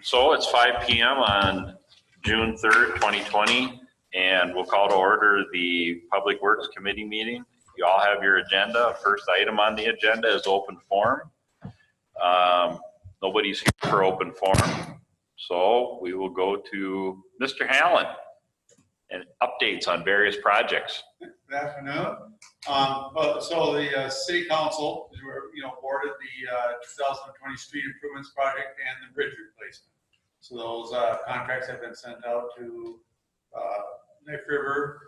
So it's 5 p.m. on June 3rd, 2020, and we'll call to order the Public Works Committee meeting. You all have your agenda. First item on the agenda is open forum. Nobody's here for open forum, so we will go to Mr. Hallen and updates on various projects. Good afternoon. So the City Council, awarded the 2020 street improvements project and the bridge replacement. So those contracts have been sent out to Knife River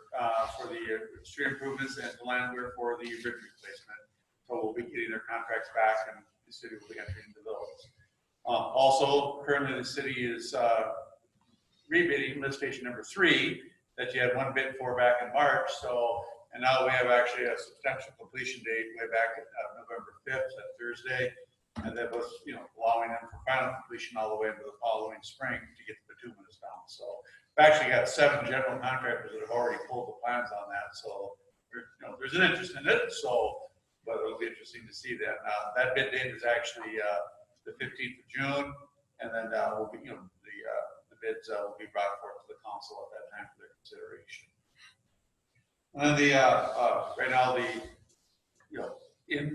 for the street improvements and to Landwehr for the bridge replacement. So we'll be getting their contracts back and the city will be entering into those. Also, currently the city is rebidding lift station number 3 that you had one bid for back in March. So, and now we have actually a substantial completion date way back at November 5th, that Thursday. And that was, allowing them for final completion all the way into the following spring to get the bituminous down. So we've actually got 7 general contractors that have already pulled the plans on that. So, there's an interest in it. So, but it'll be interesting to see that. That bid date is actually the 15th of June. And then we'll be, the bids will be brought forth to the council at that time for their consideration. And the right now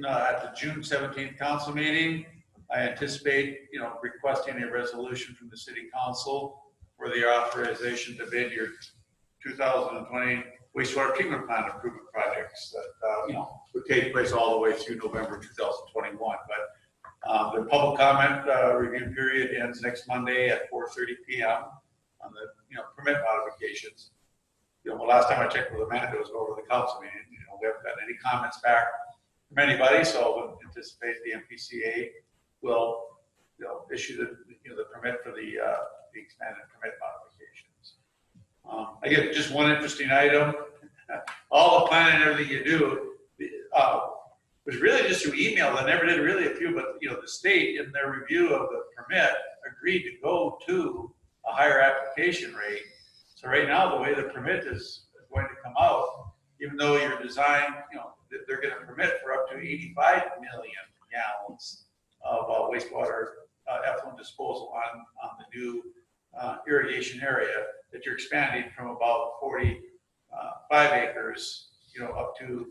at the June 17th council meeting, I anticipate requesting a resolution from the city council for the authorization to bid your 2020 wastewater treatment plant improvement projects that would take place all the way through November 2021. But the public comment review period ends next Monday at 4:30 p.m. on the permit modifications. The last time I checked with Amanda, it was over the council meeting. We haven't gotten any comments back from anybody, so I would anticipate the MPCA will issue the permit for the expanded permit modifications. Again, just one interesting item. All the planning and everything you do was really just through email. I never did really a few, but the state in their review of the permit agreed to go to a higher application rate. So right now, the way the permit is going to come out, even though your design, they're going to permit for up to 85 million gallons of wastewater effluent disposal on the new irrigation area that you're expanding from about 45 acres, up to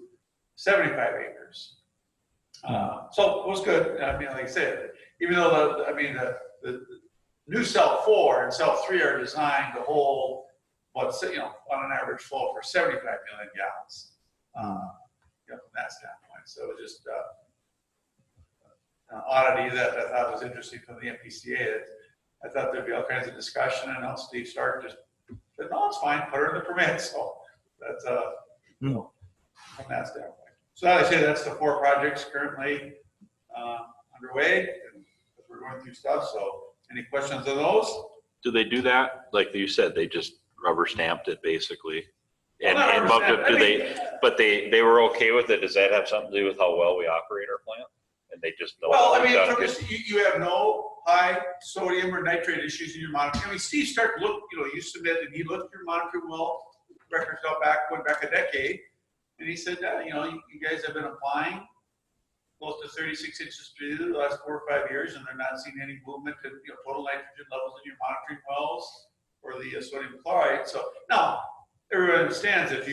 75 acres. So it was good. I mean, like I said, even though the new cell 4 and cell 3 are designed to hold on an average flow for 75 million gallons. From that standpoint. So it was just an oddity that I thought was interesting from the MPCA. I thought there'd be all kinds of discussion, and now Steve Stark just said, no, it's fine, put her in the permit. So that's from that standpoint. So as I say, that's the 4 projects currently underway, and we're going through stuff. So any questions on those? Do they do that? Like you said, they just rubber stamped it basically. And but they were okay with it. Does that have something to do with how well we operate our plant? And they just know. Well, you have no high sodium or nitrate issues in your monitoring. I mean, Steve Stark looked, you submitted, and he looked at your monitoring well records going back a decade, and he said, you guys have been applying close to 36 inches per year the last 4 or 5 years, and they're not seeing any movement in total nitrogen levels in your monitoring wells or the sodium chloride. So now everyone understands if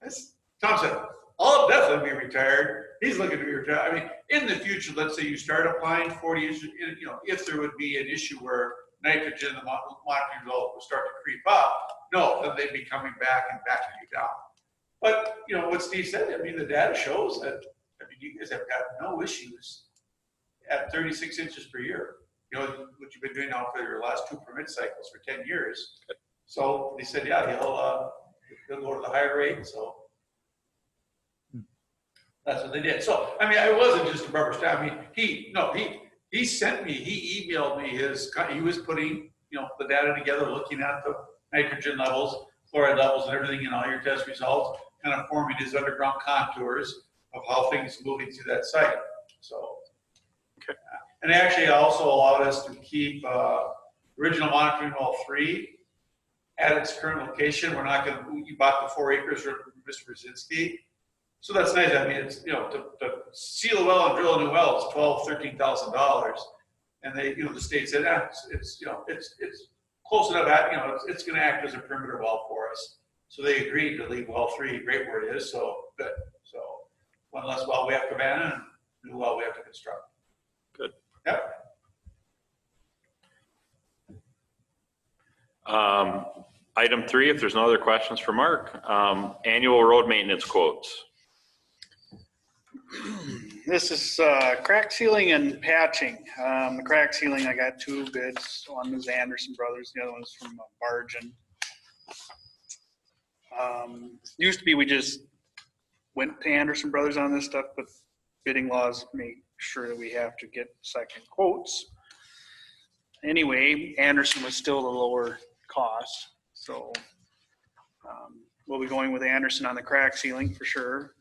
as Tom said, I'll definitely be retired. He's looking to be retired. I mean, in the future, let's say you start applying 40 inches, if there would be an issue where nitrogen in the monitoring well will start to creep up, no, then they'd be coming back and backing you down. But, what Steve said, I mean, the data shows that, you guys have got no issues at 36 inches per year. What you've been doing now for your last 2 permit cycles for 10 years. So they said, yeah, he'll go to the higher rate. So that's what they did. So, I mean, it wasn't just a rubber stamp. I mean, he sent me, he emailed me he was putting, the data together, looking at the nitrogen levels, chloride levels and everything in all your test results, kind of forming his underground contours of how things moving through that site. So, okay. And they actually also allowed us to keep original monitoring well 3 at its current location. We're not going to, you bought the 4 acres from Mr. Brzezinski. So that's nice. I mean, it's, to seal a well and drill a new well is $12,000, $13,000. And they, the state said, it's close enough, it's gonna act as a perimeter well for us. So they agreed to leave well 3 right where it is, so good. So one less well we have to abandon, and new well we have to construct. Good. Yep. Item 3, if there's no other questions for Mark, annual road maintenance quotes. This is crack sealing and patching. The crack sealing, I got 2 bids. One was Anderson Brothers, the other one was from Bargain. Used to be we just went to Anderson Brothers on this stuff, but bidding laws make sure that we have to get second quotes. Anyway, Anderson was still the lower cost, so we'll be going with Anderson on the crack sealing for sure.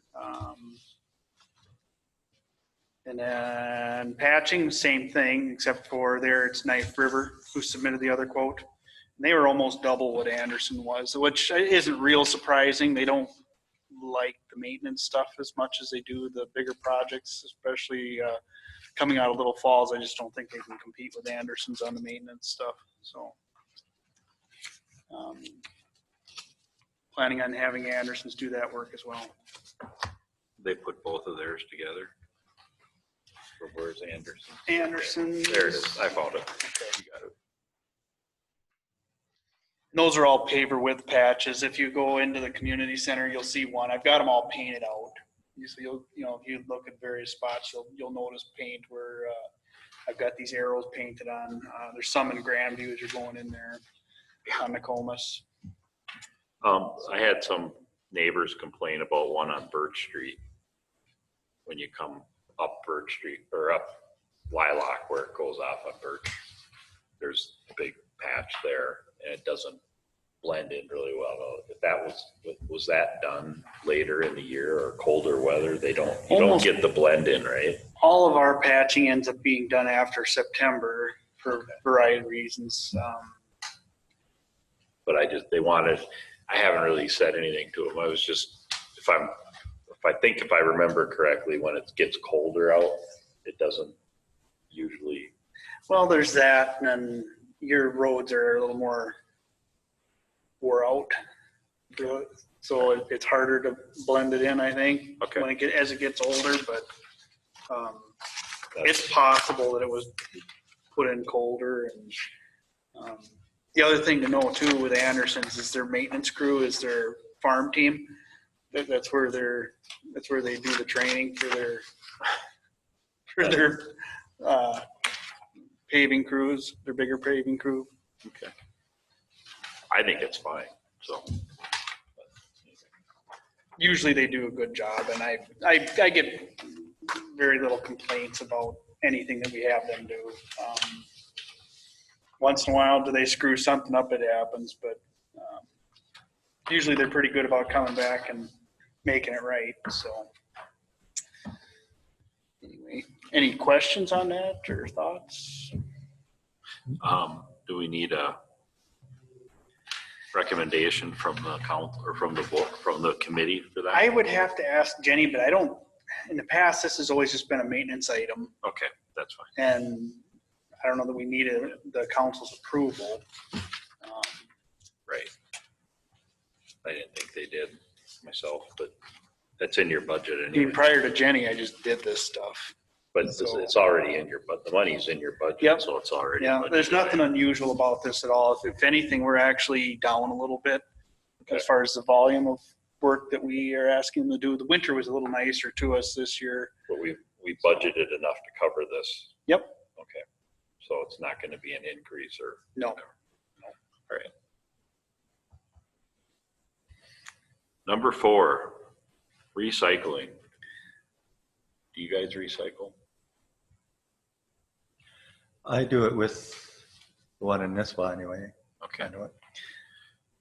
And then patching, same thing, except for there it's Knife River who submitted the other quote. And they were almost double what Anderson was, which isn't real surprising. They don't like the maintenance stuff as much as they do the bigger projects, especially coming out of Little Falls. I just don't think they can compete with Anderson's on the maintenance stuff. So planning on having Anderson's do that work as well. They put both of theirs together. Or where's Anderson? Anderson. There it is. I found it. Okay. You got it. And those are all paver width patches. If you go into the community center, you'll see one. I've got them all painted out. So if you look at various spots, you'll notice paint where I've got these arrows painted on. There's some in Grandview as you're going in there on Nokomis. I had some neighbors complain about one on Birch Street when you come up Birch Street or up Lilac where it goes off on Birch. There's a big patch there and it doesn't blend in really well. If that was that done later in the year or colder weather, you don't get the blend in, right? All of our patching ends up being done after September for a variety of reasons. But I haven't really said anything to them. I was just, if I remember correctly, when it gets colder out, it doesn't usually. Well, there's that, and then your roads are a little more wore out, so it's harder to blend it in, I think. Okay. As it gets older, but it's possible that it was put in colder. And the other thing to know too with Anderson's is their maintenance crew is their farm team. That's where they do the training for their paving crews, their bigger paving crew. Okay. I think it's fine. So usually they do a good job, and I get very little complaints about anything that we have them do. Once in a while, do they screw something up? It happens, but usually they're pretty good about coming back and making it right. So anyway, any questions on that or thoughts? do we need a recommendation from the council or from the board, from the committee for that? I would have to ask Jenny, but I don't, in the past, this has always just been a maintenance item. Okay, that's fine. And I don't know that we needed the council's approval. Right. I didn't think they did myself, but that's in your budget I mean, anyway. prior to Jenny, I just did this stuff. But it's already in your, but the money's in your budget, Yep. so it's already. Yeah, there's budgeted. nothing unusual about this at all. If anything, we're actually down a little bit as far as the volume of work that we are asking them to do. The winter was a little nicer to us this year. But we budgeted enough to cover this. Yep. Okay. So it's not going to be an increase or. No. All right. Number 4, recycling. Do you guys recycle? I do it with the one in Nisswa anyway. Okay. I know it.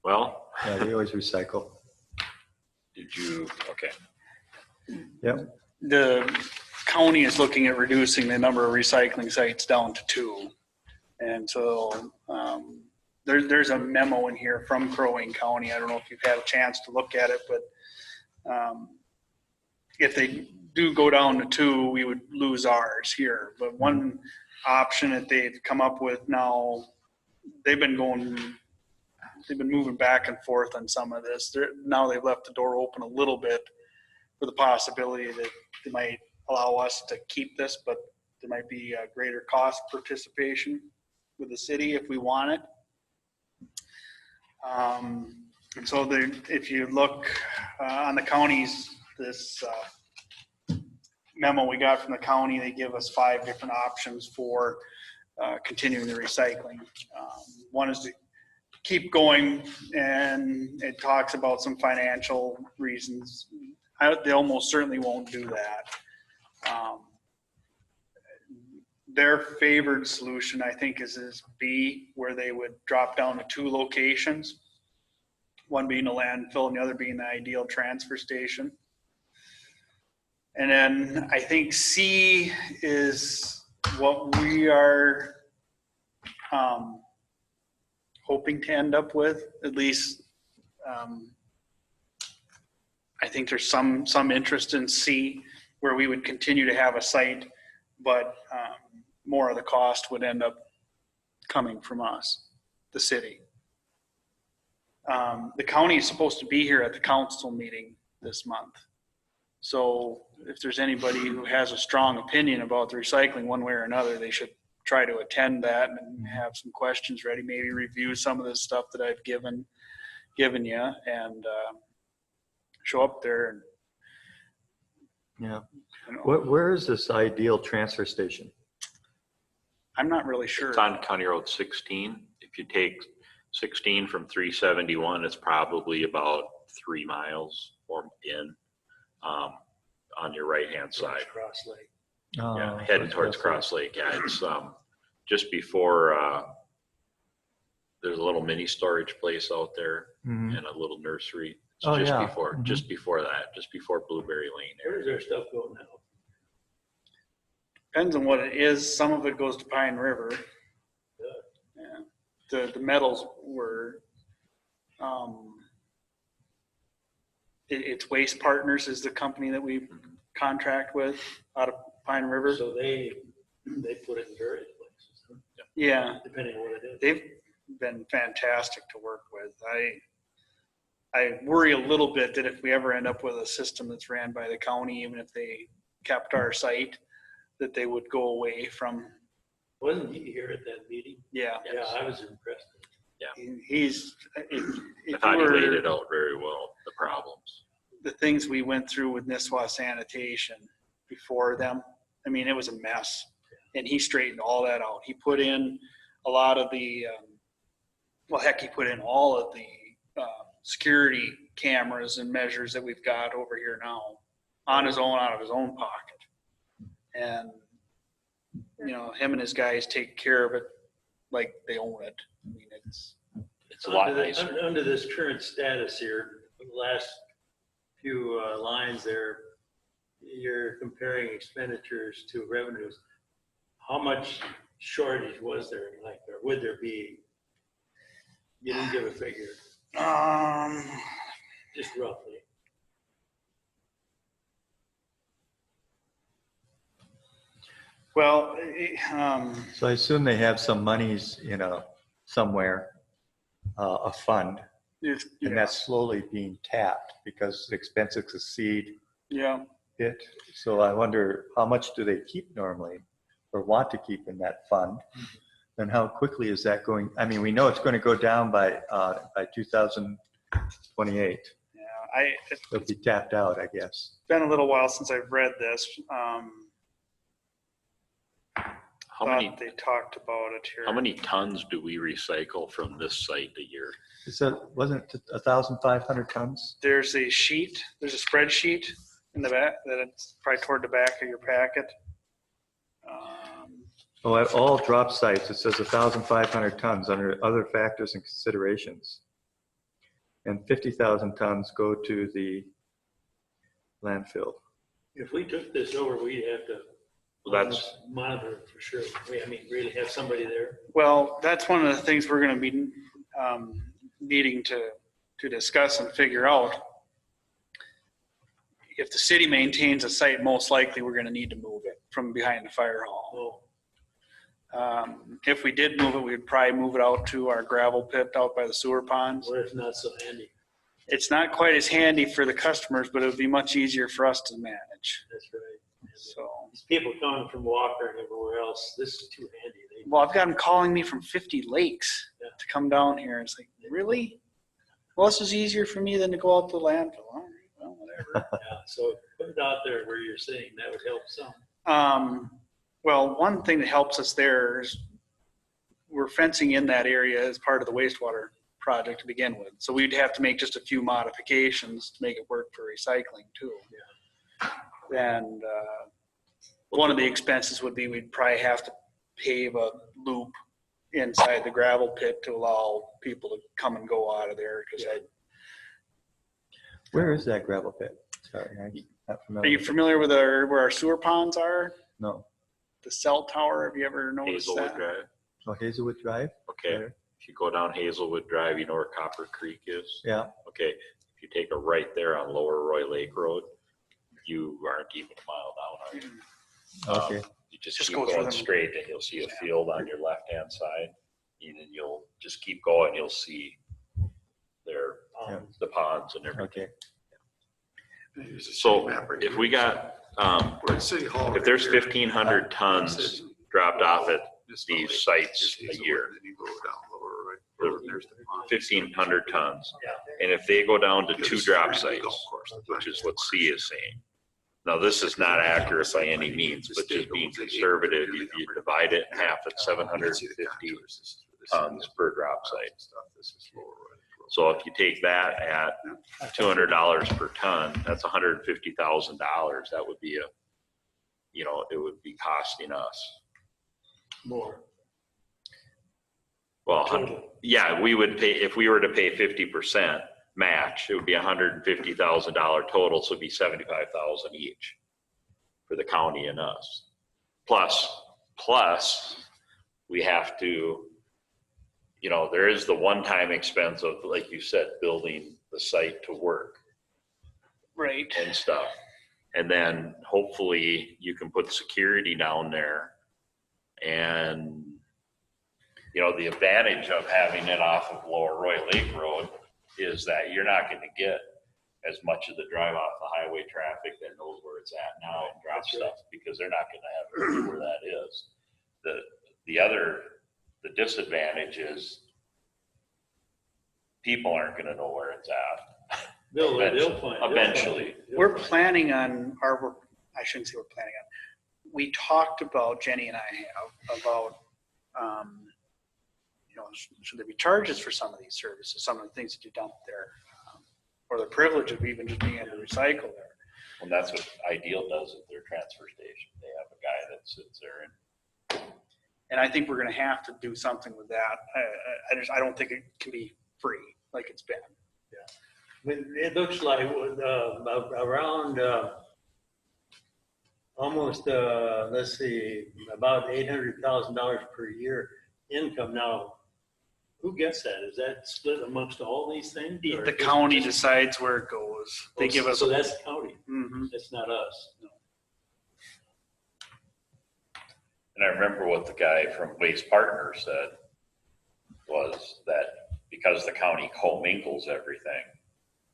Well, Yeah, we always recycle. did you, okay. Yep. The county is looking at reducing the number of recycling sites down to 2. And so there's a memo in here from Crow Wing County. I don't know if you've had a chance to look at it, but if they do go down to 2, we would lose ours here. But one option that they've come up with now, they've been moving back and forth on some of this. Now they've left the door open a little bit for the possibility that they might allow us to keep this, but there might be a greater cost participation with the city if we want it. And so if you look on the counties, this memo we got from the county, they give us 5 different options for continuing the recycling. One is to keep going, and it talks about some financial reasons. They almost certainly won't do that. Their favored solution, I think, is B, where they would drop down to 2 locations, one being a landfill and the other being the ideal transfer station. And then I think C is what we are hoping to end up with, at least. I think there's some interest in C, where we would continue to have a site, but more of the cost would end up coming from us, the city. The county is supposed to be here at the council meeting this month. So if there's anybody who has a strong opinion about the recycling one way or another, they should try to attend that and have some questions ready, maybe review some of the stuff that I've given you, and show up there. And, Yeah. you know, Where is this ideal transfer station? I'm not really sure. It's on County Road 16. If you take 16 from 371, it's probably about 3 miles or in on your right-hand side. Cross Lake. Oh, Yeah, heading towards Cross Lake. Yeah, it's just before, there's a little mini storage place out there Mhm. and a little nursery. It's Oh, just yeah. before, Mhm. just before that, just before Blueberry Lane Where area. does their stuff go now? Depends on what it is. Some of it goes to Pine River. Yeah. The metals were, it's Waste Partners is the company that we contract with out of Pine River. So they put it in various places, huh? Yeah, Depending on what it is. they've been fantastic to work with. I worry a little bit that if we ever end up with a system that's ran by the county, even if they kept our site, that they would go away from, Wasn't he here at that meeting? yeah. Yeah, I was impressed. He's, I if thought you he laid were, it out very well, the problems. the things we went through with Nisswa Sanitation before them, I mean, it was a mess. And he straightened all that out. He put in a lot of the, he put in all of the security cameras and measures that we've got over here now on his own, out of his own pocket. And, you know, him and his guys take care of it like they own it. I mean, It's a lot Under the- nicer. Under this current status here, the last few lines there, you're comparing expenditures to revenues. How much shortage was there, like, or would there be? You didn't give a figure, just roughly. well, So I assume they have some monies, somewhere, a fund, it's, and that's slowly being tapped because expenses exceed yeah. it. So I wonder, how much do they keep normally or want to keep in that fund? And how quickly is that going? I mean, we know it's going to go down by 2028. Yeah, It'll be tapped out, I guess. been a little while since I've read this. How many, Thought they talked about it here. how many tons do we recycle from this site a year? Wasn't it 1,500 tons? There's a sheet, there's a spreadsheet in the back that it's probably toward the back of your packet. Oh, at all drop sites, it says 1,500 tons under other factors and considerations. And 50,000 tons go to the landfill. If we took this over, we'd have to Well, that's, monitor it for sure. I mean, really have somebody there. Well, that's one of the things we're going to be needing to discuss and figure out. If the city maintains a site, most likely we're going to need to move it from behind the fire hall. Oh, If we did move it, we'd probably move it out to our gravel pit out by the sewer ponds. What if not so handy? It's not quite as handy for the customers, but it would be much easier for us to manage. That's right. So, These people coming from Walker and everywhere else, this is too handy. well, I've got them calling me from 50 lakes to come down here. It's like, really? Well, this is easier for me than to go out to the landfill. All right, well, whatever. Yeah, so put it out there where you're saying that would help some. Well, one thing that helps us there is we're fencing in that area as part of the wastewater project to begin with. So we'd have to make just a few modifications to make it work for recycling too. And one of the expenses would be we'd probably have to pave a loop inside the gravel pit to allow people to come and go out of there. Because Where is that gravel pit? Sorry, I'm not are familiar. you familiar with where our sewer ponds are? No. The cell tower, have you ever noticed Hazelwood that? Drive. Oh, Hazelwood Drive? Okay. There. If you go down Hazelwood Drive, you know where Copper Creek is? Yeah. Okay. If you take a right there on Lower Roy Lake Road, you aren't even a mile down, are you? Okay. You just Just keep go through going them. straight and you'll see a field on your left-hand side. And then you'll just keep going, you'll see their, Yeah. the ponds and everything. Okay. So if we got, We're at City Hall. if there's 1,500 tons dropped off at these sites a year, 1,500 tons. And if they go down to 2 drop sites, which is what C is saying. Now, this is not accurate by any means, but just being conservative, if you divide it in half, it's 750 tons per drop site. So if you take that at $200 per ton, that's $150,000. That would be it would be costing us. More. Well, Total. yeah, we would pay, if we were to pay 50% match, it would be $150,000 total, so it'd be $75,000 each for the county and us. Plus, we have to, there is the one-time expense of, like you said, building the site to work Right. and stuff. And then hopefully you can put security down there. And, the advantage of having it off of Lower Roy Lake Road is that you're not going to get as much of the drive off the highway traffic that knows where it's at now and drop That's right. stuff, because they're not going to have a clue where that is. The disadvantage is people aren't going to know where it's at. They'll find. Eventually. We're planning on I shouldn't say we're planning on. We talked about, Jenny and I have, about, should there be charges for some of these services, some of the things that you dump there, or the privilege of even just being able to recycle there. And that's what Ideal does at their transfer station. They have a guy that sits there And I think we're going to have to do something with that. I don't think it can be free like it's been. It looks like with, around almost, let's see, about $800,000 per year income. Now, who gets that? Is that split amongst all these things? or The just- county decides where it goes. They give us. So that's the county. Mhm. That's not us. And I remember what the guy from Waste Partners said was that because the county commingles everything,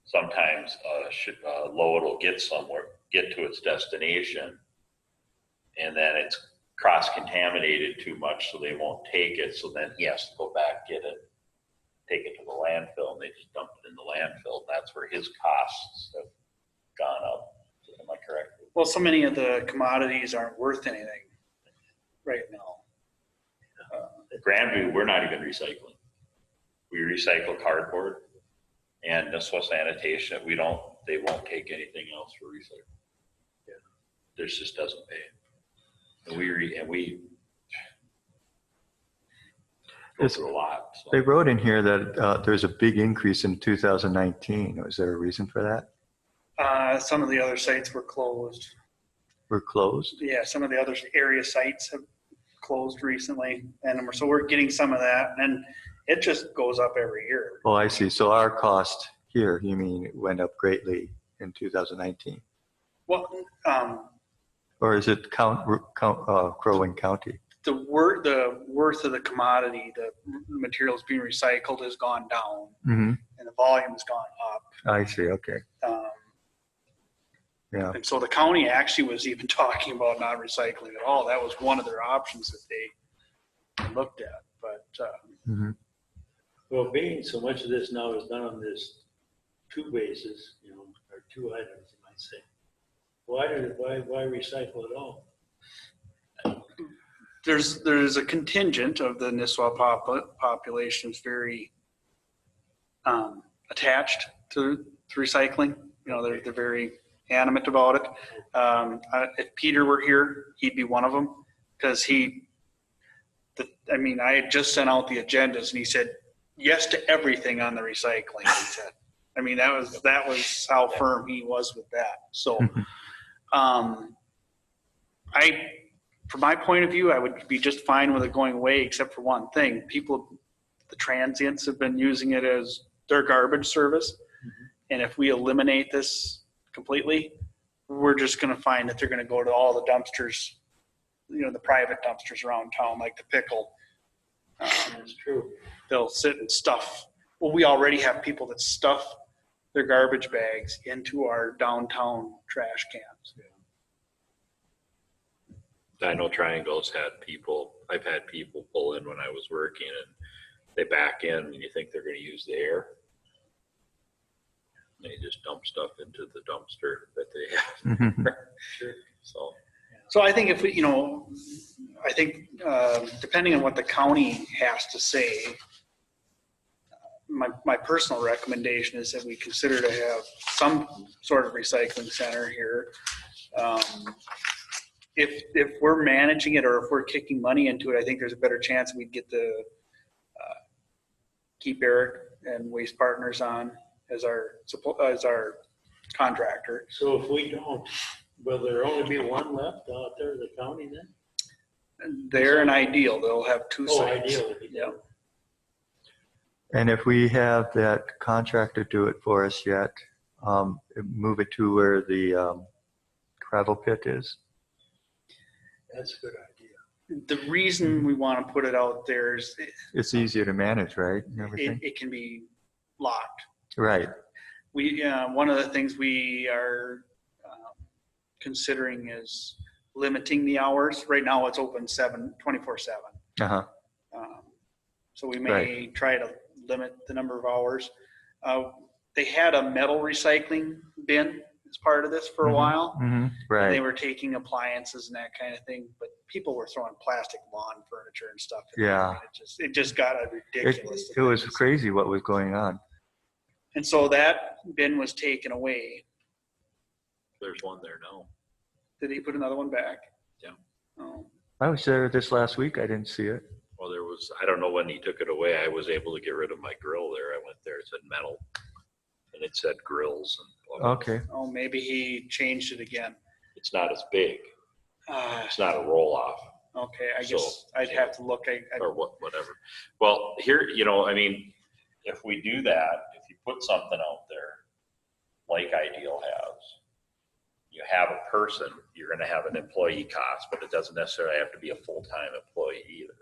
sometimes a load will get to its destination, and then it's cross-contaminated too much, so they won't take it. So then he has to go back, get it, take it to the landfill, and they just dump it in the landfill. That's where his costs have gone up. Am I correct? Well, so many of the commodities aren't worth anything right now. At Grandview, we're not even recycling. We recycle cardboard and Nisswa sanitation. They won't take anything else for recycling. Yeah. This just doesn't pay. And we go It's- through a lot. So. They wrote in here that there's a big increase in 2019. Was there a reason for that? Some of the other sites were closed. We're closed? Yeah, some of the other area sites have closed recently, and so we're getting some of that, and it just goes up every year. Oh, I see. So our cost here, you mean, went up greatly in 2019? Well, Or is it Crow Wing County? the worth of the commodity, the materials being recycled has gone down Mm-hmm. and the volume has gone up. I see, okay, Um, yeah. And so the county actually was even talking about not recycling at all. That was one of their options that they looked at. But Mhm. Well, being so much of this now is done on this two basis, or two items, you might say. Why recycle at all? there's a contingent of the Nisswa population is very attached to recycling. They're very animate about it. If Peter were here, he'd be one of them because I had just sent out the agendas and he said yes to everything on the recycling. He said, that was how firm he was with that. So, from my point of view, I would be just fine with it going away, except for one thing. The transients have been using it as their garbage service. Mm-hmm. And if we eliminate this completely, we're just going to find that they're going to go to all the dumpsters, the private dumpsters around town, like the Pickle. That's true. They'll sit and stuff. Well, we already have people that stuff their garbage bags into our downtown trash cans. I know Triangle's I've had people pull in when I was working and they back in and you think they're going to use the air. They just dump stuff into the dumpster that they have. Mhm. Sure. So I think depending on what the county has to say, my personal recommendation is that we consider to have some sort of recycling center here. If we're managing it or if we're kicking money into it, I think there's a better chance we'd get to keep Eric and Waste Partners on as our contractor. So if we don't, will there only be one left out there, the county then? They're an ideal. They'll have two Oh, sites. ideally. Yeah. And if we have that contractor do it for us yet, move it to where the gravel pit is. That's a good idea. The reason we want to put it out there is It's easier to manage, right? And everything. it can be locked. Right. One of the things we are considering is limiting the hours. Right now it's open 24/7. Uh-huh. So we may try to limit the number of hours. They had a metal recycling bin as part of this for a while. Mm-hmm. And Right. they were taking appliances and that kind of thing, but people were throwing plastic lawn furniture and stuff. Yeah. It just got ridiculous. It was crazy what was going on. And so that bin was taken away. There's one there now. Did he put another one back? Yeah. Oh. I was there this last week. I didn't see it. Well, I don't know when he took it away. I was able to get rid of my grill there. I went there, it said metal and it said grills and blah, blah. Okay. Oh, maybe he changed it again. It's not as big. It's not a roll off Okay, I guess I'd have to look. or whatever. Well, here, if we do that, if you put something out there like Ideal has, you have a person, you're going to have an employee cost, but it doesn't necessarily have to be a full-time employee either.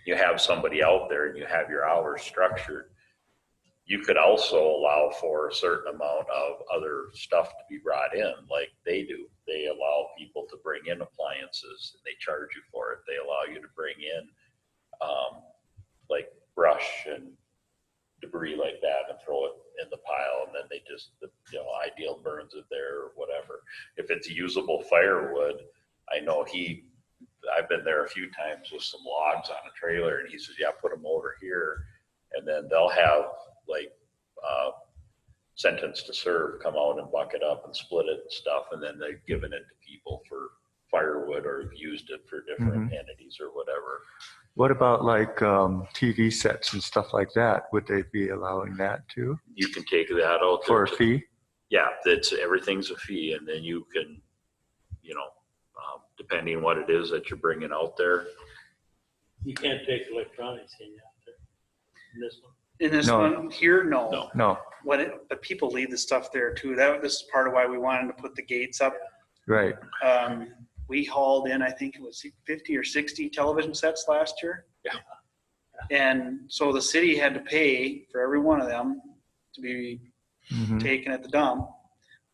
You have somebody out there and you have your hours structured. You could also allow for a certain amount of other stuff to be brought in like they do. They allow people to bring in appliances and they charge you for it. They allow you to bring in like brush and debris like that and throw it in the pile, and then they just, Ideal burns it there or whatever. If it's usable firewood, I know I've been there a few times with some logs on a trailer, and he says, yeah, put them over here. And then they'll have Sentence to Serve come out and bucket up and split it and stuff, and then they've given it to people for firewood or used it for different entities or whatever. What about like TV sets and stuff like that? Would they be allowing that too? You can take that out For a there. fee? Yeah, everything's a fee, and then you can, depending what it is that you're bringing out there. You can't take electronics in out there. In this one. In this No. one here, no. No. But people leave the stuff there too. This is part of why we wanted to put the gates up. Right. we hauled in, I think it was 50 or 60 television sets last year. Yeah. And so the city had to pay for every one of them to be Mhm. taken at the dump.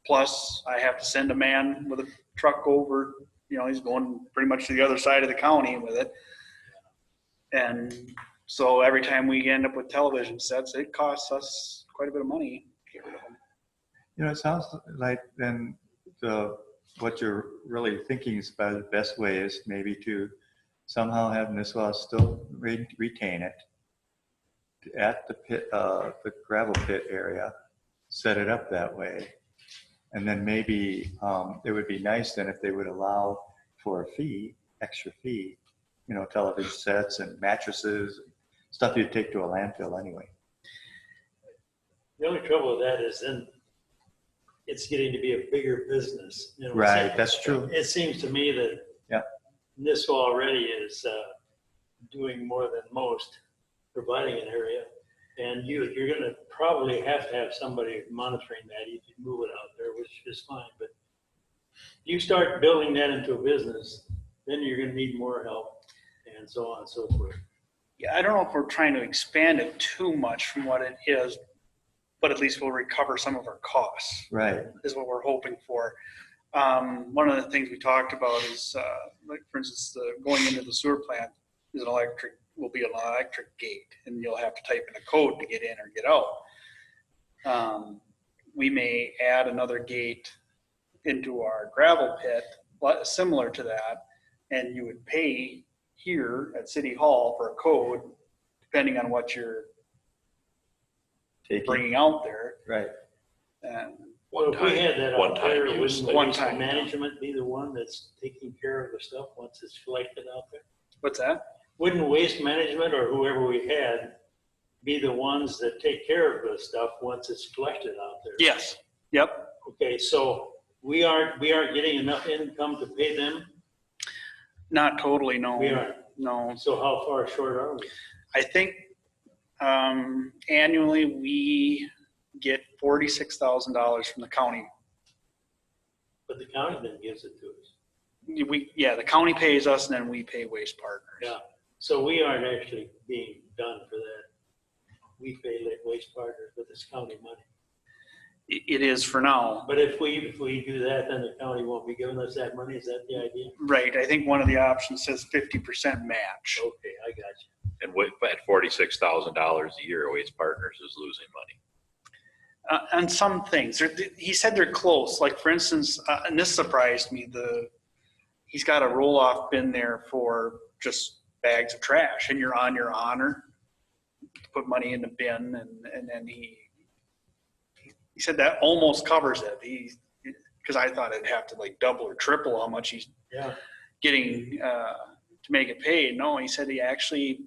Plus, I have to send a man with a truck over, he's going pretty much to the other side of the county with it. And so every time we end up with television sets, it costs us quite a bit of money to get rid of them. It sounds like then what you're really thinking is about the best way is maybe to somehow have Nisswa still retain it at the pit, the gravel pit area, set it up that way. And then maybe it would be nice then if they would allow for a fee, extra fee, television sets and mattresses, stuff you'd take to a landfill anyway. The only trouble with that is then it's getting to be a bigger business. Right, that's true. It seems to me that Yeah. Nisswa already is doing more than most, providing an area. And you're going to probably have to have somebody monitoring that if you move it out there, which is fine. But you start building that into a business, then you're going to need more help and so on and so forth. Yeah, I don't know if we're trying to expand it too much from what it is, but at least we'll recover some of our costs, Right. is what we're hoping for. One of the things we talked about is, like for instance, going into the sewer plant will be an electric gate, and you'll have to type in a code to get in or get out. We may add another gate into our gravel pit, similar to that, and you would pay here at City Hall for a code, depending on what you're Taking, bringing out there. right. And Well, if we had that out there, use. wouldn't One waste time. management be the one that's taking care of the stuff once it's collected out there? what's that? Wouldn't waste management or whoever we had be the ones that take care of the stuff once it's collected out there? Yes. Yep. Okay, so we aren't getting enough income to pay them? Not totally, no. We aren't. No. So how far short are we? I think annually we get $46,000 from the county. But the county then gives it to us. The county pays us, and then we pay Waste Partners. Yeah, so we aren't actually being done for that. We pay like Waste Partners with this county money. It is for now. But if we do that, then the county won't be giving us that money. Is that the idea? Right. I think one of the options says 50% match. Okay, I got you. And at $46,000 a year, Waste Partners is losing money. On some things, he said they're close. Like for instance, and this surprised me. He's got a roll-off bin there for just bags of trash, and you're on your honor to put money in the bin, and then he said that almost covers it. Because I thought it'd have to like double or triple how much he's Yeah. getting to make it paid. No, he said he actually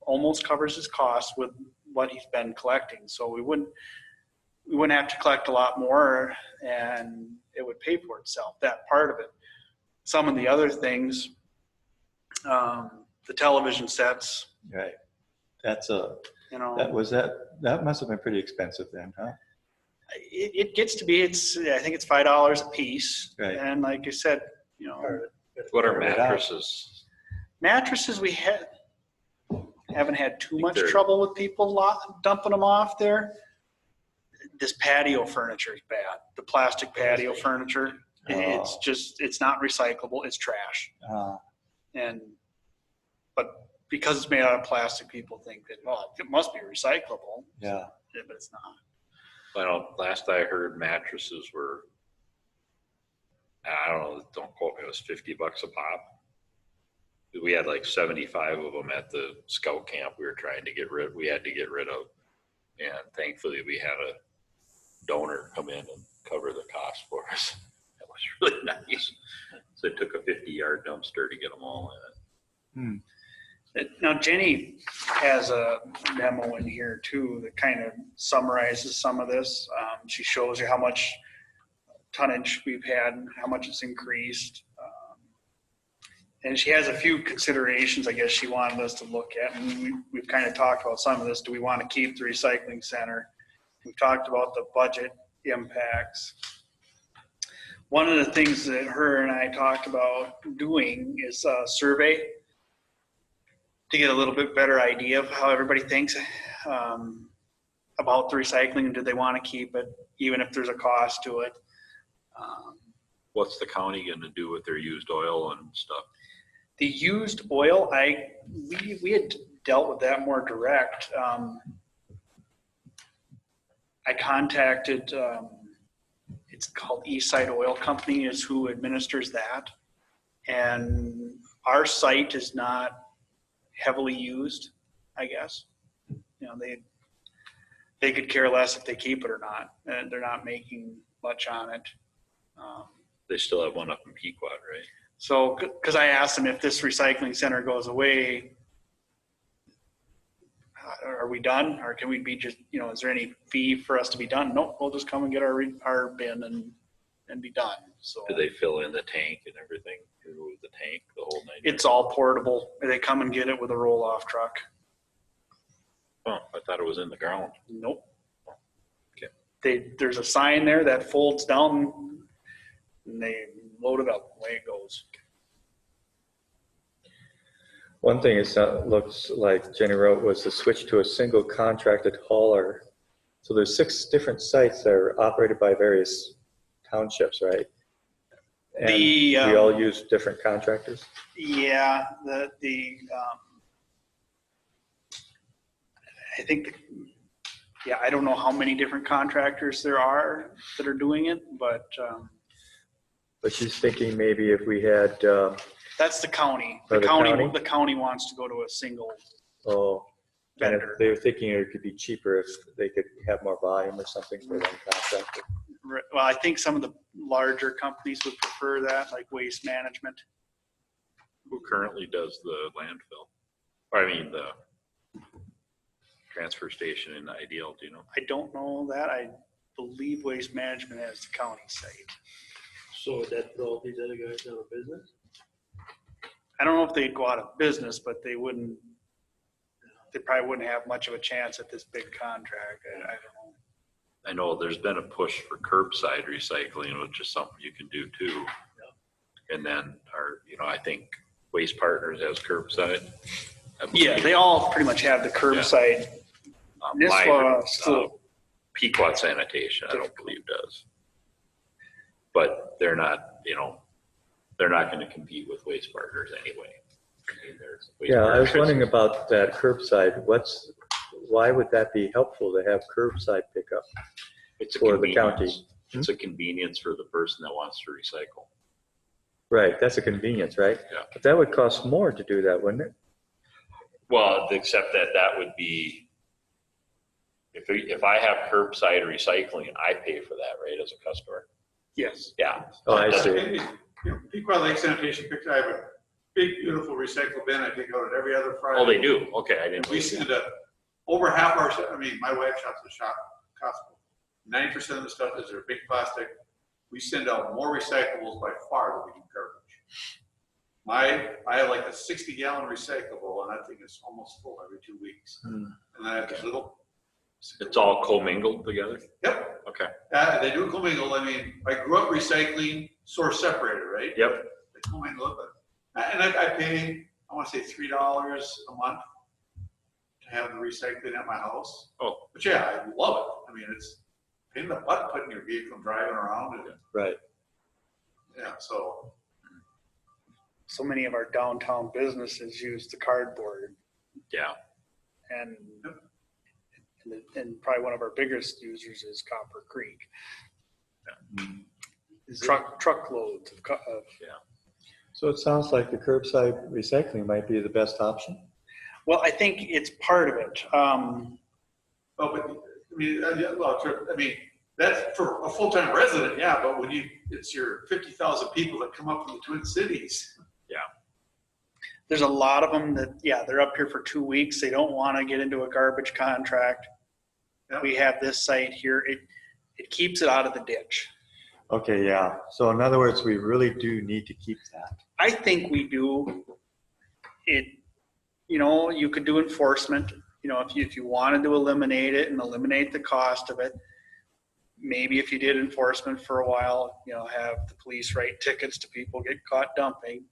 almost covers his costs with what he's been collecting. So we wouldn't have to collect a lot more, and it would pay for itself, that part of it. Some of the other things, the television sets, Right. That must have been pretty expensive then, huh? it gets to be, I think it's $5 a piece. Right. And like I said, What are Figure it out. mattresses? mattresses, we haven't had too much they're- trouble with people dumping them off there. This patio furniture is bad. The plastic patio furniture, it's not recyclable. It's trash. But because it's made out of plastic, people think that, well, it must be recyclable. Yeah. But it's not. I know, last I heard mattresses were, I don't know, don't quote me, it was $50 a pop. We had like 75 of them at the scout camp we had to get rid of. And thankfully we had a donor come in and cover the cost for us. That was really nice. So it took a 50-yard dumpster to get them all in it. Now, Jenny has a memo in here too that kind of summarizes some of this. She shows you how much tonnage we've had, and how much it's increased. And she has a few considerations, I guess, she wanted us to look at. And we've kind of talked about some of this. Do we want to keep the recycling center? We've talked about the budget impacts. One of the things that her and I talked about doing is a survey to get a little bit better idea of how everybody thinks about the recycling and do they want to keep it, even if there's a cost to it. What's the county gonna do with their used oil and stuff? The used oil, we had dealt with that more direct. I contacted, it's called Eastside Oil Company is who administers that. And our site is not heavily used, I guess. You know, they could care less if they keep it or not. And they're not making much on it. They still have one up in Pequot, right? So, because I asked them if this recycling center goes away, are we done? Or can we be just, you know, is there any fee for us to be done? Nope, we'll just come and get our bin and be done. So Do they fill in the tank and everything? Remove the tank, the whole night? it's all portable. They come and get it with a roll-off truck. Oh, I thought it was in the ground. Nope. Okay. There's a sign there that folds down and they load it up, away it goes. One thing it looks like Jenny wrote was to switch to a single contracted hauler. So there's 6 different sites that are operated by various townships, right? And we all use different contractors? Yeah, I think, I don't know how many different contractors there are that are doing it, but But she's thinking maybe if we had, that's the county. Or The county wants to go to a single and if vendor. they were thinking it could be cheaper if they could have more volume or something for one contractor. Well, I think some of the larger companies would prefer that, like Waste Management. Who currently does the landfill? Or I mean, the transfer station in Ideal, do you know? I don't know that. I believe Waste Management has the county site. So would that put all these other guys out of business? I don't know if they'd go out of business, but they probably wouldn't have much of a chance at this big contract. I don't know. I know there's been a push for curbside recycling, which is something you can do too. And then I think Waste Partners has curbside. Yeah, they all pretty much have the curbside. This was still Pequot Sanitation, I don't believe does. But they're not, they're not going to compete with Waste Partners anyway. Yeah, I was wondering about that curbside. Why would that be helpful to have curbside pickup It's a for the county? convenience. It's a convenience for the person that wants to recycle. Right, that's a convenience, right? Yeah. But that would cost more to do that, wouldn't it? Well, except that would be, if I have curbside recycling, I pay for that, right, as a customer? yes. Yeah. Oh, I That's- see. Pequot Lake Sanitation picks, I have a big, beautiful recycle bin. I take out it every other Friday. Oh, they do? Okay, I didn't. We send over half our, my wife shops at Costco. 90% of the stuff is their big plastic. We send out more recyclables by far than we do garbage. I have like a 60-gallon recyclable, and that thing is almost full every 2 weeks. And I have this little. It's all commingled together? Yep. Okay. They do commingle. I mean, I grew up recycling source separated, right? Yep. They commingle it, and I pay, I want to say $3 a month to have the recycling at my house. Oh. But yeah, I love it. I mean, it's a pain in the butt putting your vehicle driving around. And, Right. yeah, so. So many of our downtown businesses use the cardboard, Yeah. and probably one of our biggest users is Copper Creek. Truckloads of So it sounds like the curbside recycling might be the best option. well, I think it's part of it. Oh, but I mean, that's for a full-time resident, yeah. But when it's your 50,000 people that come up from the Twin Cities. There's a lot of them that, they're up here for 2 weeks. They don't want to get into a garbage contract. Yeah. We have this site here. It keeps it out of the ditch. Okay, yeah. So in other words, we really do need to keep that. I think we do. You could do enforcement, if you wanted to eliminate it and eliminate the cost of it, maybe if you did enforcement for a while, have the police write tickets to people get caught dumping,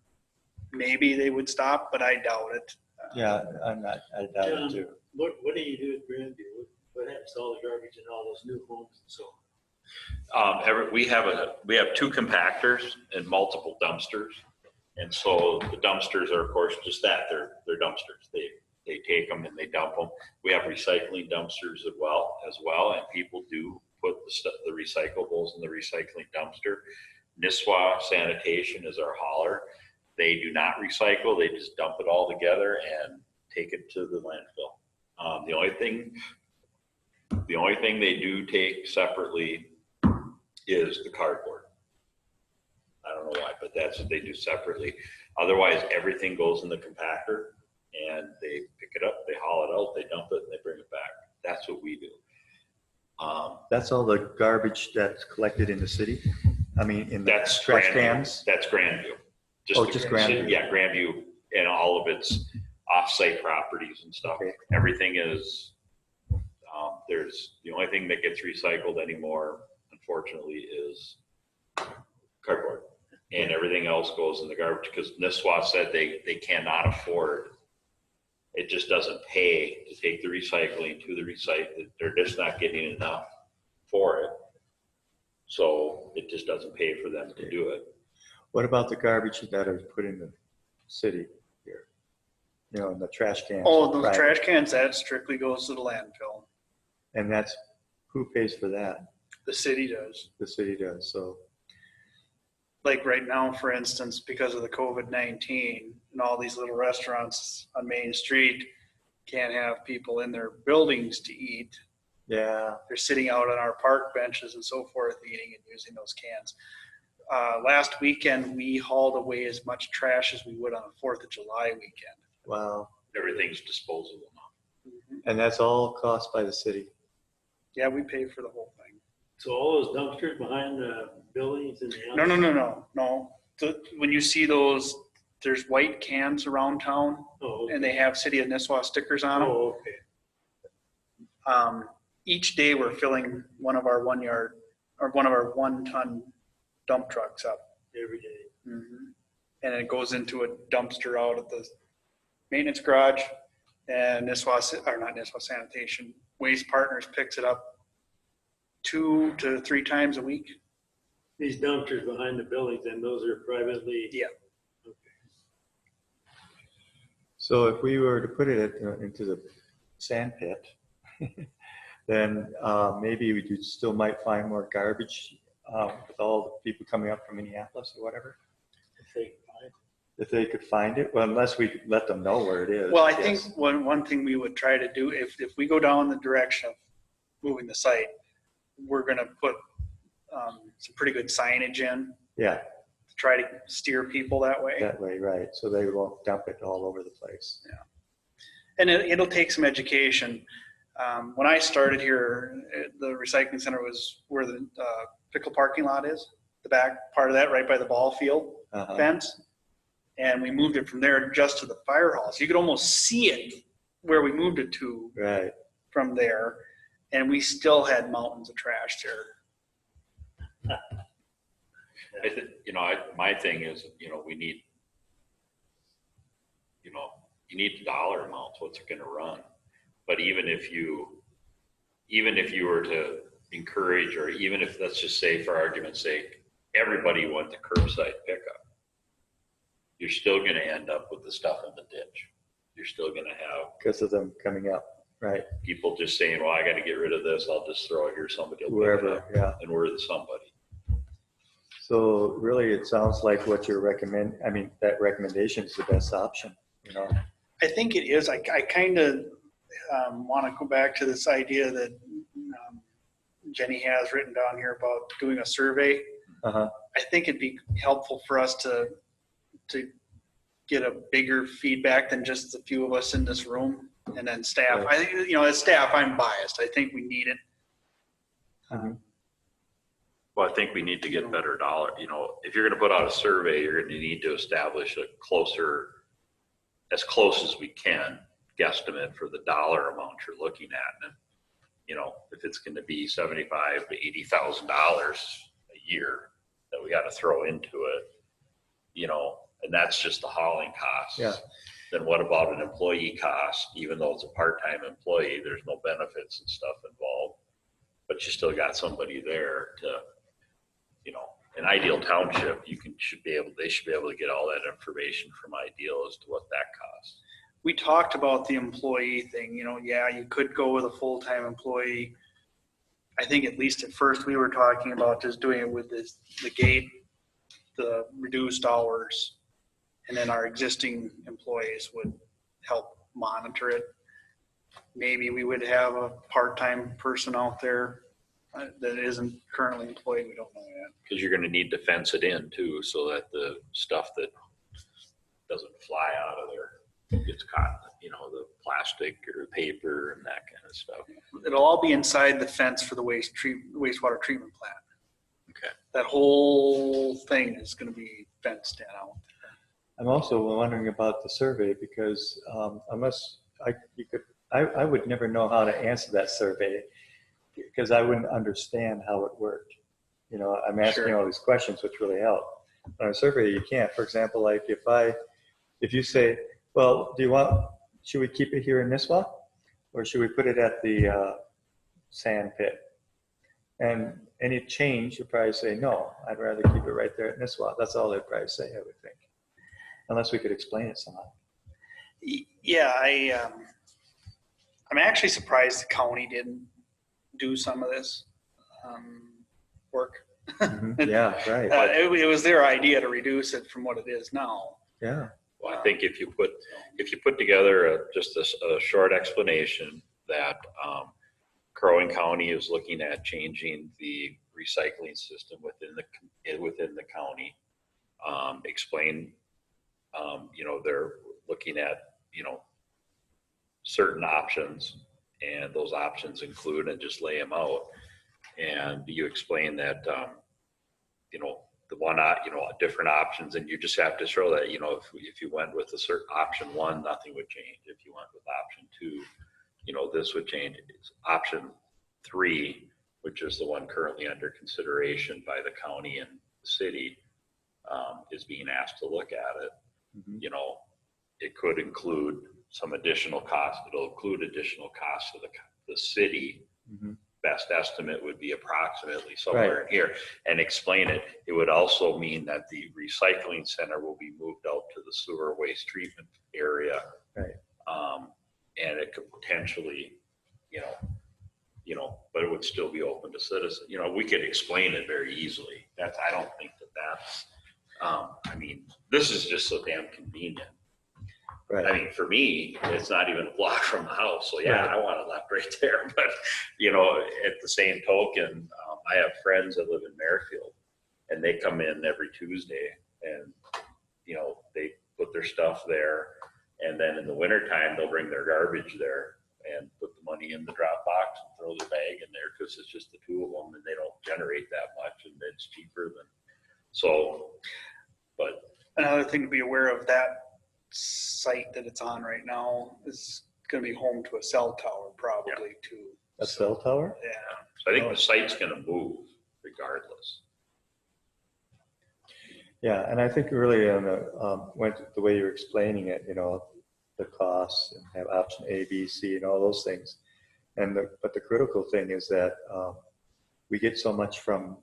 maybe they would stop, but I doubt it. Yeah, I doubt it John, too. what do you do at Grandview? What happens to all the garbage in all those new homes and so on? We have 2 compactors and multiple dumpsters. And so the dumpsters are, of course, just that. They're dumpsters. They take them and they dump them. We have recycling dumpsters as well, and people do put the recyclables in the recycling dumpster. Nisswa Sanitation is our hauler. They do not recycle. They just dump it all together and take it to the landfill. The only thing they do take separately is the cardboard. I don't know why, but that's what they do separately. Otherwise, everything goes in the compactor and they pick it up, they haul it out, they dump it, and they bring it back. That's what we do. That's all the garbage that's collected in the city? I mean, in the That's trash Grandview. cans? That's Grandview. Oh, the just Grandview. Yeah, Grandview and all of its off-site properties and stuff. Okay. Everything is, the only thing that gets recycled anymore, unfortunately, is cardboard. And everything else goes in the garbage because Nisswa said they cannot afford. It just doesn't pay to take the recycling to the recycle. They're just not getting enough for it. So it just doesn't pay for them to do it. What about the garbage that is put in the city here? In the trash cans? Oh, those Right. trash cans, that strictly goes to the landfill. And that's, who pays for that? The city does. The city does, so. Like right now, for instance, because of the COVID-19 and all these little restaurants on Main Street can't have people in their buildings to eat. Yeah, They're sitting out on our park benches and so forth, eating and using those cans. Last weekend, we hauled away as much trash as we would on a 4th of July weekend. wow. Everything's disposable now. And that's all cost by the city? Yeah, we pay for the whole thing. So all those dumpsters behind the buildings and the No. When you see those, there's white cans around town Oh, and they have City of Nisswa stickers on them. oh, okay. Each day we're filling one of our 1-ton dump trucks up. Every day. And it goes into a dumpster out at the maintenance garage, and not Nisswa Sanitation, Waste Partners picks it up 2 to 3 times a week. These dumpsters behind the buildings, and those are privately. Yeah. Okay. So if we were to put it into the sand pit, then maybe we still might find more garbage with all the people coming up from Minneapolis or whatever. If they find it. If they could find it, well, unless we let them know where it is. Well, I guess. think one thing we would try to do, if we go down the direction of moving the site, we're going to put some pretty good signage in Yeah, to try to steer people that way. that way, right. So they won't dump it all over the place. And it'll take some education. When I started here, the recycling center was where the pickle parking lot is, the back part of that, right by the ball field Uh-huh. fence. And we moved it from there just to the fire hall. So you could almost see it where we moved it to Right. from there. And we still had mountains of trash there. My thing is, we need, you need the dollar amounts, what's it gonna run? But even if you were to encourage, or even if, let's just say for argument's sake, everybody went to curbside pickup, you're still gonna end up with the stuff in the ditch. You're still gonna have Because of them coming up, right? people just saying, well, I gotta get rid of this, I'll just throw it here, somebody will pick it Whoever, up. yeah. And we're the somebody. So really, it sounds like what that recommendation is the best option, I think it is. I kind of want to go back to this idea that Jenny has written down here about doing a survey. Uh-huh. I think it'd be helpful for us to get a bigger feedback than just the few of us in this room, and then staff. Right. I think, as staff, I'm biased. I think we need it. Well, I think we need to get better dollar, if you're gonna put out a survey, you're gonna need to establish as close as we can, guesstimate for the dollar amount you're looking at. And you know, if it's gonna be $75,000 to $80,000 a year that we gotta throw into it, you know, and that's just the hauling costs. Yeah. Then what about an employee cost? Even though it's a part-time employee, there's no benefits and stuff involved, but you still got somebody there to, you know, in Ideal Township, they should be able to get all that information from Ideal as to what that costs. We talked about the employee thing, you know, yeah, you could go with a full-time employee. I think at least at first we were talking about just doing it with the gate, the reduced hours, and then our existing employees would help monitor it. Maybe we would have a part-time person out there that isn't currently employed. We don't know yet. Because you're gonna need to fence it in too, so that the stuff that doesn't fly out of there gets caught, you know, the plastic or paper and that kind of stuff. It'll all be inside the fence for the wastewater treatment plant. Okay. That whole thing is gonna be fenced in out. I'm also wondering about the survey because I would never know how to answer that survey because I wouldn't understand how it worked. You know, I'm asking Sure. all these questions, which really help. On a survey, you can't. For example, like if you say, well, should we keep it here in Nisswa or should we put it at the sand pit? And any change, you'd probably say, no, I'd rather keep it right there at Nisswa. That's all they'd probably say, I would think. Unless we could explain it somehow. Yeah, I'm actually surprised the county didn't do some of this work. Yeah, right. It was their idea to reduce it from what it is now. Yeah. Well, I think if you put together just a short explanation that Crow Wing County is looking at changing the recycling system within the county, explain, you know, they're looking at, you know, certain options, and those options include, and just lay them out. And you explain that, you know, different options, and you just have to show that, you know, if you went with a certain option 1, nothing would change. If you went with option 2, you know, this would change. It's option 3, which is the one currently under consideration by the county and the city, is being asked to look at it. Mhm. You know, it could include some additional costs. It'll include additional costs to the city. Mhm. Best estimate would be approximately somewhere in here, and explain it. It would also mean that the recycling center will be moved out to the sewer waste treatment area. Right. And it could potentially, you know, but it would still be open to citizens. You know, we could explain it very easily. I don't think that's, I mean, this is just so damn convenient. Right. I mean, for me, it's not even a block from the house, so yeah, Right. I want it left right there. But, you know, at the same token, I have friends that live in Merrifield, and they come in every Tuesday, and, you know, they put their stuff there, and then in the wintertime, they'll bring their garbage there and put the money in the drop box and throw their bag in there, because it's just the two of them, and they don't generate that much, and it's cheaper than, so, but. Another thing to be aware of, that site that it's on right now is going to be home to a cell tower probably too. A cell tower? Yeah. So I think the site's gonna move regardless. Yeah, and I think really went the way you're explaining it, you know, the costs and have option A, B, C, and all those things. But the critical thing is that we get so much from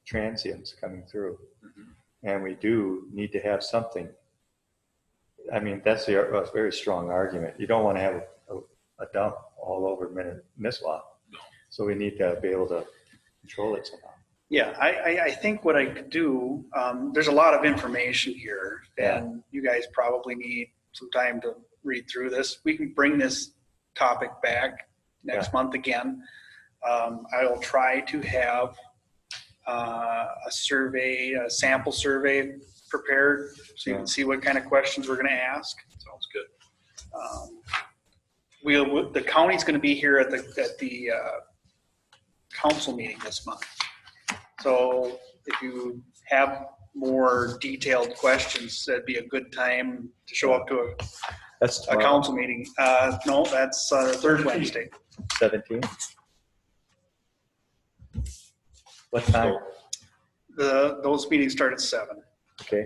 transients coming through, and we do need to have something. I mean, that's a very strong argument. You don't want to have a dump all over Nisswa. No. So we need to be able to control it somehow. Yeah, I think what I could do, there's a lot of information here, and you guys probably need some time to read through this. We can bring this topic back next month again. I will try to have a sample survey prepared, so you can see what kind of questions we're going to ask. Sounds good. The county's going to be here at the council meeting this month. So if you have more detailed questions, that'd be a good time to show up to That's a council meeting. No, that's third Wednesday. 17th? What time? Those meetings start at 7. Okay,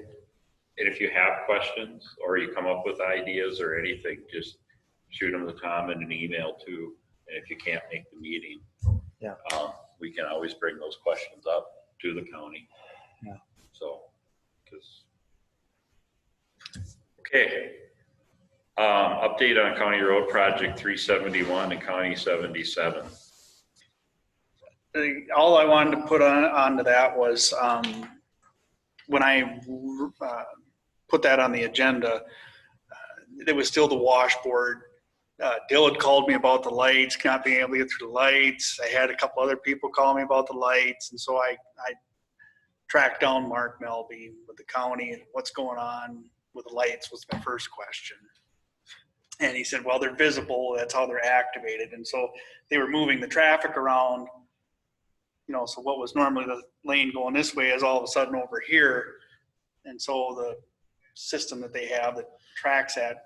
And if you have questions or you come up with ideas or anything, just shoot them to Tom in an email too. And if you can't make the meeting, Yeah. We can always bring those questions up to the county. Yeah. So, okay. Update on County Road Project 371 and County 77. All I wanted to put onto that was, when I put that on the agenda, there was still the washboard. Dill had called me about the lights, not being able to get through the lights. I had a couple other people call me about the lights. And so I tracked down Mark Melby with the county and what's going on with the lights was my first question. And he said, well, they're visible. That's how they're activated. And so they were moving the traffic around. So what was normally the lane going this way is all of a sudden over here. And so the system that they have that tracks that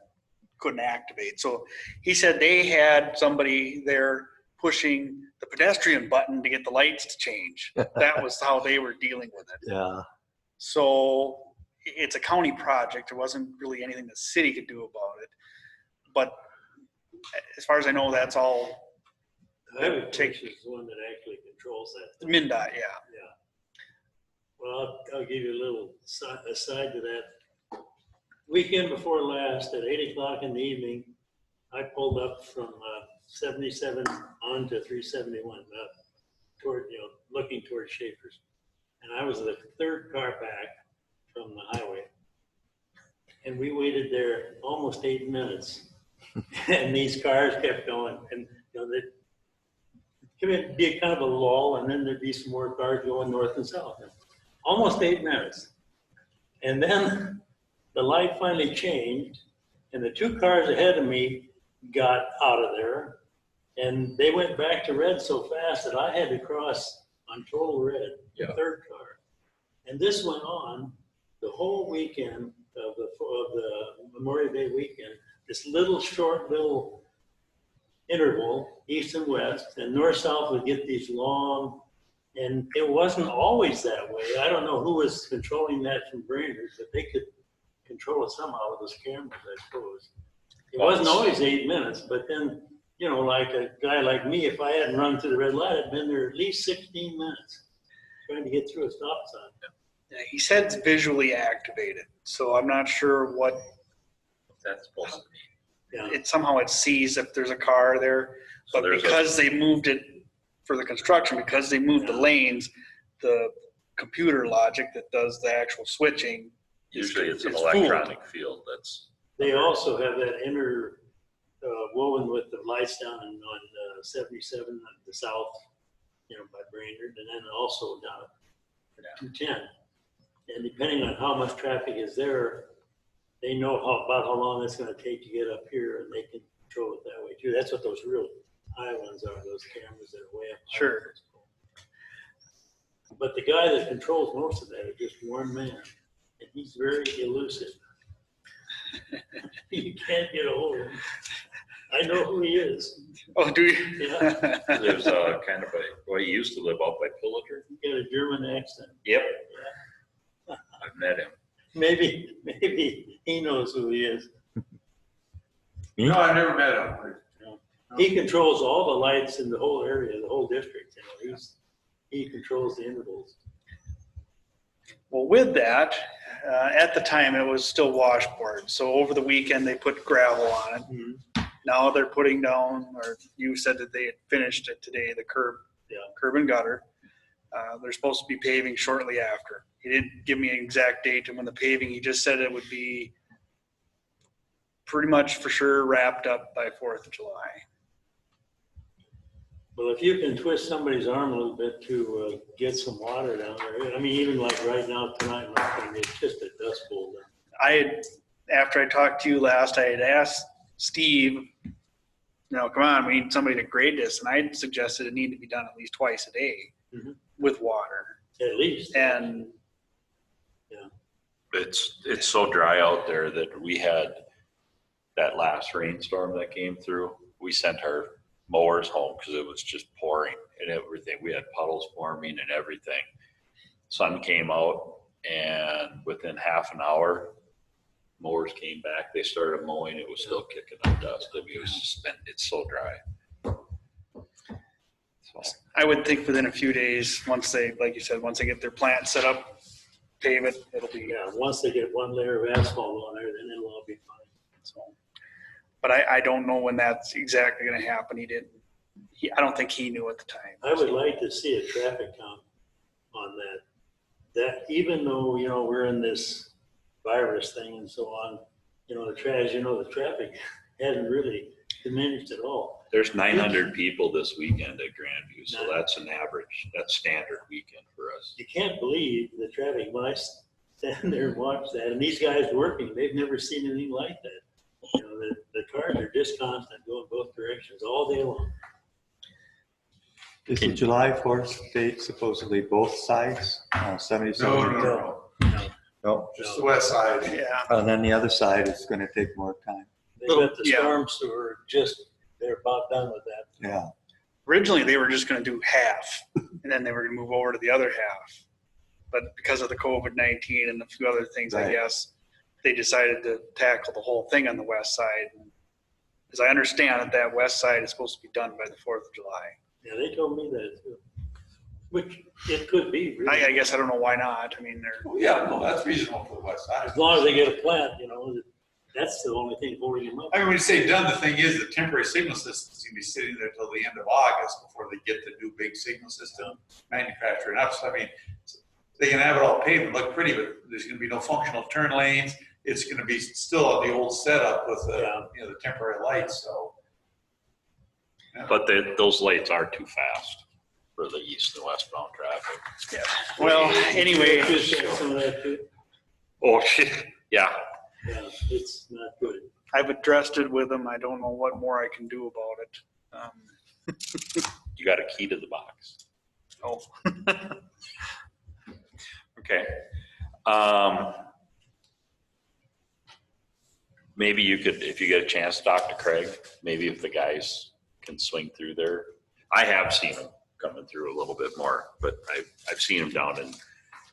couldn't activate. So he said they had somebody there pushing the pedestrian button to get the lights to change. That was how they were dealing with it. yeah, So it's a county project. There wasn't really anything the city could do about it. But as far as I know, that's all Highway Commission is the one that actually controls that. MnDOT, yeah. Yeah. Well, I'll give you a little aside to that. Weekend before last, at 8 o'clock in the evening, I pulled up from 77 on to 371, toward, looking toward Schaefer's. And I was the third car back from the highway. And we waited there almost 8 minutes. And these cars kept going. And, there'd be a kind of a lull, and then there'd be some more cars going north and south. Almost 8 minutes. And then the light finally changed, and the 2 cars ahead of me got out of there, and they went back to red so fast that I had to cross on total red, the third car. And this went on the whole weekend of the Memorial Day weekend, this short little interval, east and west, and north-south would get these long, and it wasn't always that way. I don't know who was controlling that from Brainerd, but they could control it somehow with those cameras, I suppose. It wasn't always 8 minutes, but then, like a guy like me, if I hadn't run through the red light, I'd been there at least 16 minutes trying to get through a stop sign. Yeah, he said it's visually activated, so I'm not sure what That's supposed to be. Yeah. it sees if there's a car there. So But because they moved it for the construction, because they moved the lanes, the computer logic that does the actual switching. Usually it's an is fooled. electronic field. They also have that woven with the lights down on 77 on the south, by Brainerd, and then also down at 210. And depending on how much traffic is there, they know about how long it's going to take to get up here, and they can control it that way too. That's what those real high ones are, those cameras that are way up high. Sure. But the guy that controls most of that is just one man, and he's very elusive. You can't get a hold of him. I know who he is. Oh, do you? Yeah. There's he used to live out by Pillager. He got a German accent. Yep. I've met him. Maybe he knows who he is. No, I never met him. He controls all the lights in the whole area, the whole district. He controls the intervals. Well, with that, at the time it was still washboard. So over the weekend they put gravel on it. Mm-hmm. Now they're putting down, or you said that they had finished it today, the curb and gutter. They're supposed to be paving shortly after. He didn't give me an exact date and when the paving, he just said it would be pretty much for sure wrapped up by 4th of July. Well, if you can twist somebody's arm a little bit to get some water down there, I mean, even like right now tonight, it's just a dust bowl. After I talked to you last, I had asked Steve, come on, we need somebody to grade this. And I suggested it need to be done at least twice a day with water. At least. And It's so dry out there that we had that last rainstorm that came through. We sent our mowers home because it was just pouring and everything. We had puddles forming and everything. Sun came out and within half an hour, mowers came back. They started mowing. It was still kicking up dust. I mean, it was just been, it's so dry. So, I would think within a few days, once they, like you said, once they get their plant set up, pave it, it'll be, Yeah, once they get one layer of asphalt on there, then it'll all be fine. so. But I don't know when that's exactly gonna happen. I don't think he knew at the time. I would like to see a traffic count on that. That even though, you know, we're in this virus thing and so on, you know, the traffic hasn't really diminished at all. there's 900 people this weekend at Grandview, so that's an average, that's standard weekend for us. You can't believe the traffic, when I stand there and watch that, and these guys working, they've never seen anything like that. You know, the cars are just constant, going both directions all day long. Is the July 4th date supposedly both sides? 77? No. No. Just the west side. Yeah, And then the other side is going to take more time. They got the Yeah. storm sewer, they're about done with that. Yeah. originally they were just gonna do half, and then they were gonna move over to the other half. But because of the COVID-19 and a few other things, I Right. guess, they decided to tackle the whole thing on the west side. As I understand it, that west side is supposed to be done by the 4th of July. Yeah, they told me that too. Which it could be, really. I guess I don't know why not. I mean, they're, Well, yeah, no, that's reasonable for the west side. As long as they get a plant, you know, that's the only thing holding them up. I mean, when you say done, the thing is, the temporary signal system's gonna be sitting there till the end of August before they get the new big signal system manufactured up. So I mean, they can have it all paved and look pretty, but there's gonna be no functional turn lanes. It's gonna be still the old setup with the, you know, the temporary lights, so. But those lights are too fast for the east and westbound traffic. yeah. Well, anyway, Just some of that too. Oh, yeah. Yeah, it's not good. I've addressed it with them. I don't know what more I can do about it. You got a key to the box. Oh, Okay. Maybe you could, if you get a chance to talk to Craig, maybe if the guys can swing through there. I have seen them coming through a little bit more, but I've seen them down in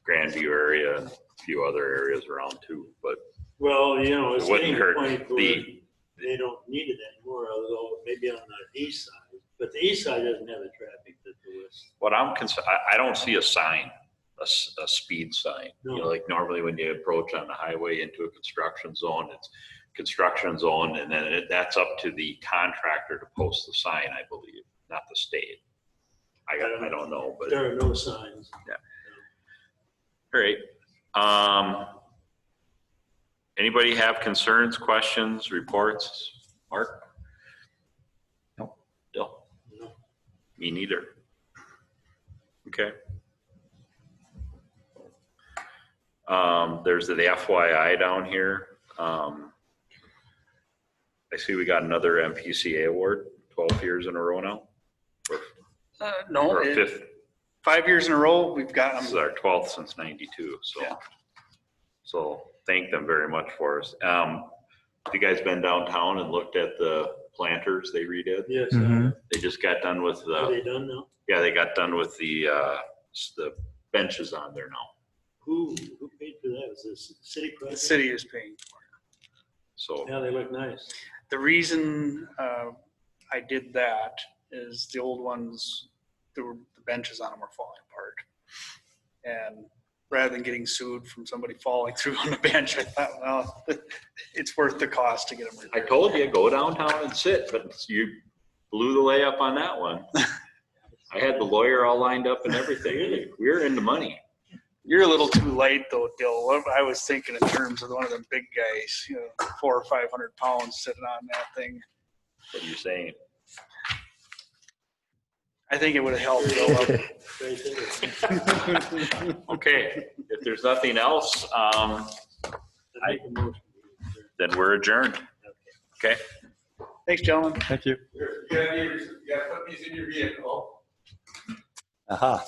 Grandview area and a few other areas around too, but Well, you know, it's It wouldn't getting to hurt the point where the- they don't need it anymore, although maybe on the east side. But the east side doesn't have the traffic that the west. what I'm concerned, I don't see a sign, a speed sign. You know, No. like normally when you approach on the highway into a construction zone, it's construction zone, and then that's up to the contractor to post the sign, I believe, not the state. I don't know, but, all There are no signs. right. Anybody have concerns, questions, reports? Mark? No. Bill? No. Me neither. Okay. There's the FYI down here. I see we got another MPCA award, 12 years in a row now. no, Or a fifth, 5 years in a row, we've got this is them. our 12th since 92, so. Yeah. So thank them very much for us. Have you guys been downtown and looked at the planters they redid? Yes. Mhm. They just got done with Are they the, done now? yeah, they got done with the benches on there now. Who paid for that? Was this city The project? city is paying. So, Yeah, they look nice. The reason I did that is the old ones, the benches on them were falling apart. And rather than getting sued from somebody falling through on the bench, I thought, well, it's worth the cost to get them I repaired. told you, go downtown and sit, but you blew the layup on that one. I had the lawyer all lined up and everything. We're in the money. You're a little too light though, Dill. What I was thinking in terms of one of them big guys, 400 or 500 pounds sitting on that thing. What are you saying? I think it would have helped Bill up. Right there. Okay, if there's nothing else, I make a motion. then we're adjourned. Okay? Thanks, gentlemen. Thank you. You gotta put these in your vehicle. Aha.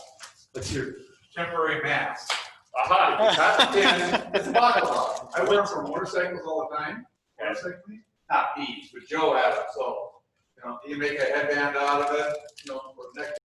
That's your temporary mask. Aha. It's buckle. I wear them for motorcycles all the time. Motorcycling? Not these, but Joe had them, so You know, you make a headband out of it, you know, for neck